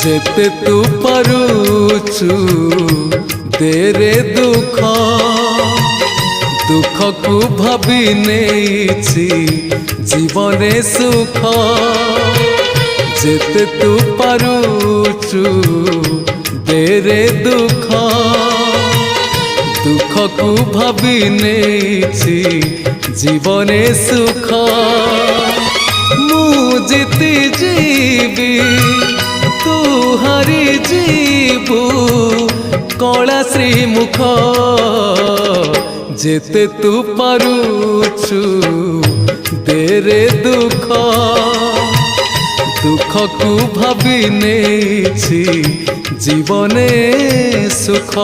जेते तू पारुचु देरे दुख दुख को भाभी नेछि जीवने सुख जेते तू पारुचु देरे दुख दुख को भाभी नेछि जीवने सुख मु जीती जीवी तू हारी जीवु कला श्रीमुख जेते तू पारुचु देरे दुख दुख को भाभी नेछि जीवने सुख।